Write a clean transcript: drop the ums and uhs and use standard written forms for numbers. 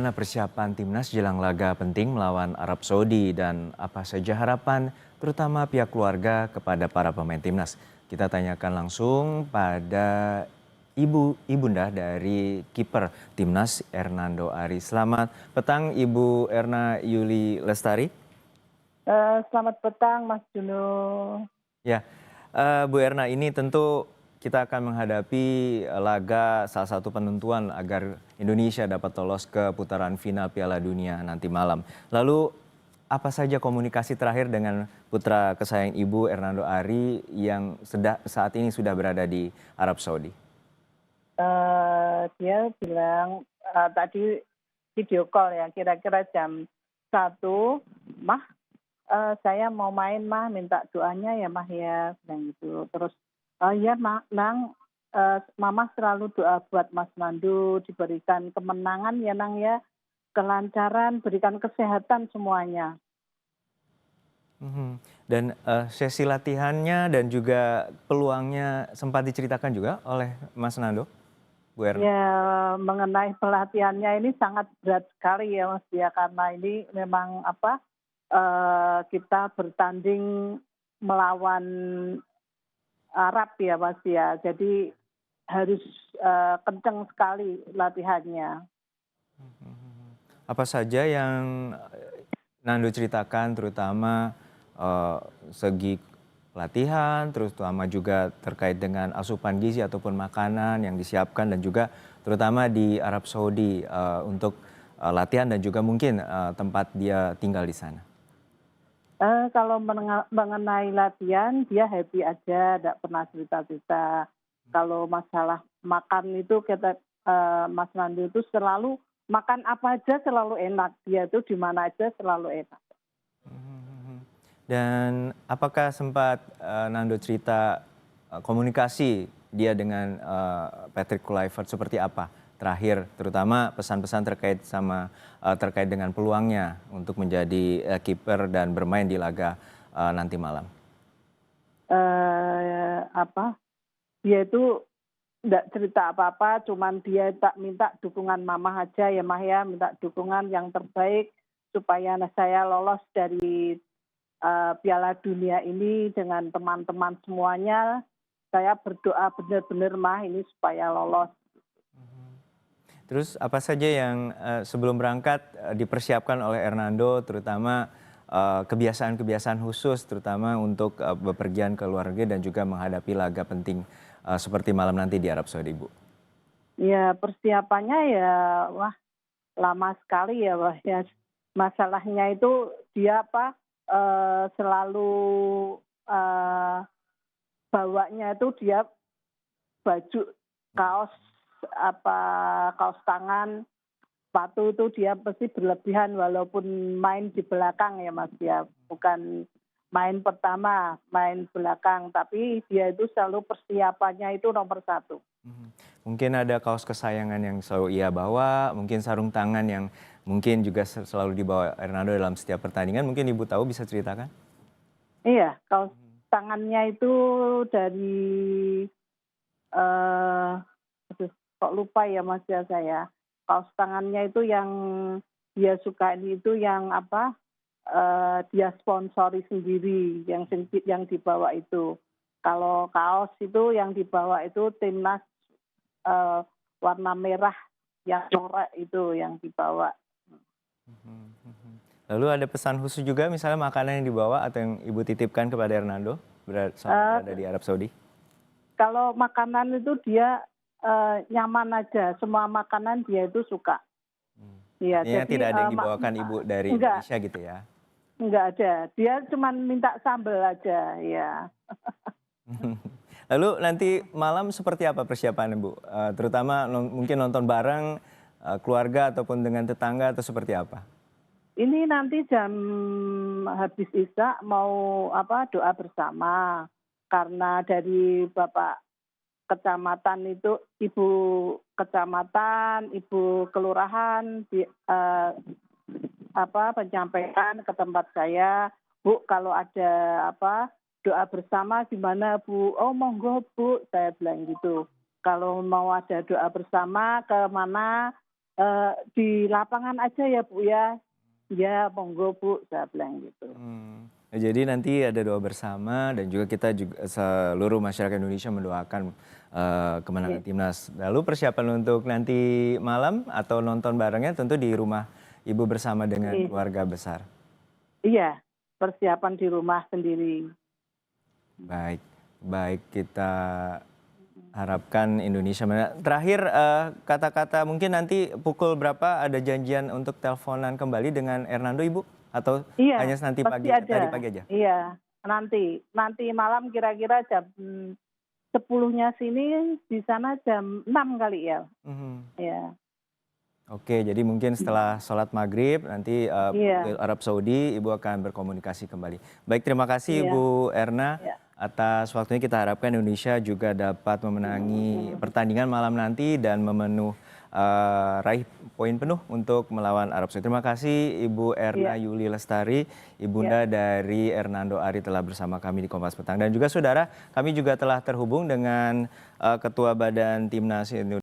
bagaimana persiapan timnas jelang laga penting melawan Arab Saudi dan apa saja harapan terutama pihak keluarga kepada para pemain timnas? Kita tanyakan langsung pada ibunda dari kiper timnas Hernando Ari. Selamat petang Ibu Erna Yuli Lestari. Selamat petang Mas Juno. Ya, Bu Erna, ini tentu kita akan menghadapi laga salah satu penentuan agar Indonesia dapat lolos ke putaran final Piala Dunia nanti malam. Lalu apa saja komunikasi terakhir dengan putra kesayangan Ibu Hernando Ari yang saat ini sudah berada di Arab Saudi? Dia bilang tadi video call ya kira-kira jam 1, "Mah, saya mau main Mah, minta doanya ya Mah ya," bilang gitu. Terus, "Oh iya Nang, Mama selalu doa buat Mas Nando diberikan kemenangan ya Nang ya, kelancaran, berikan kesehatan semuanya." Mhm. Dan sesi latihannya dan juga peluangnya sempat diceritakan juga oleh Mas Nando, Bu Erna? Ya, mengenai pelatihannya ini sangat berat sekali ya Mas ya, karena ini memang kita bertanding melawan Arab ya Mas ya, jadi harus kenceng sekali latihannya. Apa saja yang Nando ceritakan terutama segi pelatihan, terutama juga terkait dengan asupan gizi ataupun makanan yang disiapkan dan juga terutama di Arab Saudi untuk latihan dan juga mungkin tempat dia tinggal di sana? Kalau mengenai latihan dia happy aja, nggak pernah cerita-cerita. Kalau masalah makan itu Mas Nando itu selalu makan apa aja selalu enak, dia itu di mana aja selalu enak. Mhm. Dan apakah sempat Nando cerita komunikasi dia dengan Patrick Kluivert seperti apa terakhir, terutama pesan-pesan terkait dengan peluangnya untuk menjadi kiper dan bermain di laga nanti malam? Eee, apa, Dia itu nggak cerita apa-apa, cuman dia tak minta dukungan mama aja ya Mah ya, minta dukungan yang terbaik supaya saya lolos dari Piala Dunia ini dengan teman-teman semuanya. Saya berdoa benar-benar Mah ini supaya lolos. Terus apa saja yang sebelum berangkat dipersiapkan oleh Hernando, terutama kebiasaan-kebiasaan khusus terutama untuk bepergian ke luar negeri dan juga menghadapi laga penting seperti malam nanti di Arab Saudi, Bu? Ya persiapannya ya, wah lama sekali ya Wah ya. Masalahnya itu dia selalu eee, bawanya itu dia baju, kaos apa, kaos tangan, sepatu itu dia pasti berlebihan walaupun main di belakang ya Mas ya, bukan main pertama, main belakang, tapi dia itu selalu persiapannya itu nomor 1. Mhm. Mungkin ada kaos kesayangan yang selalu ia bawa, mungkin sarung tangan yang mungkin juga selalu dibawa Hernando dalam setiap pertandingan, mungkin Ibu tahu bisa ceritakan? Iya, kaos tangannya itu dari, eee, aduh kok lupa ya Mas ya saya. Kaos tangannya itu yang dia sukain itu yang dia sponsori sendiri yang dibawa itu. Kalau kaos itu yang dibawa itu timnas, eee, warna merah yang corak itu yang dibawa. Mhm, mhm. Lalu ada pesan khusus juga misalnya makanan yang dibawa atau yang Ibu titipkan kepada Hernando selama Eee, berada di Arab Saudi? Kalau makanan itu dia nyaman aja, semua makanan dia itu suka. Mmm. Iya, Artinya jadi, tidak ada yang dibawakan Ibu dari enggak Indonesia gitu ya? enggak ada. Dia cuman minta sambel aja, iya. Lalu nanti malam seperti apa persiapannya, Bu? Terutama mungkin nonton bareng, keluarga ataupun dengan tetangga atau seperti apa? Ini nanti habis Isya mau doa bersama. Karena dari Bapak kecamatan itu, Ibu kecamatan, Ibu kelurahan menyampaikan ke tempat saya, "Bu, kalau ada doa bersama gimana Bu?" "Oh monggo Bu," saya bilang gitu. "Kalau mau ada doa bersama ke mana?" Di lapangan aja ya Bu ya. Ya monggo Bu, saya bilang gitu. Jadi nanti ada doa bersama dan juga kita juga seluruh masyarakat Indonesia mendoakan kemenangan Iya. timnas. Lalu persiapan untuk nanti malam atau nonton barengnya tentu di rumah Ibu bersama dengan I- keluarga besar. Iya, persiapan di rumah sendiri. Baik, baik kita harapkan Indonesia menang. Terakhir kata-kata mungkin nanti pukul berapa ada janjian untuk teleponan kembali dengan Hernando Ibu? Atau Iya, hanya nanti pasti pagi, tadi ada. pagi aja? Iya, nanti malam kira-kira jam 10-nya sini, di sana jam 6 kali ya. Mhm. Iya. Oke, jadi mungkin setelah sholat maghrib nanti waktu Iya, Arab Saudi Ibu akan berkomunikasi kembali. Baik, terima kasih iya, Ibu Erna iya. atas waktunya. Kita harapkan Indonesia juga dapat memenangi pertandingan malam nanti dan raih poin penuh untuk melawan Arab Saudi. Terima kasih Ibu Erna Iya, Yuli Lestari, iya. Ibunda dari Hernando Ari telah bersama kami di Kompas Petang. Dan juga saudara, kami juga telah terhubung dengan Ketua Badan Timnas Indonesia.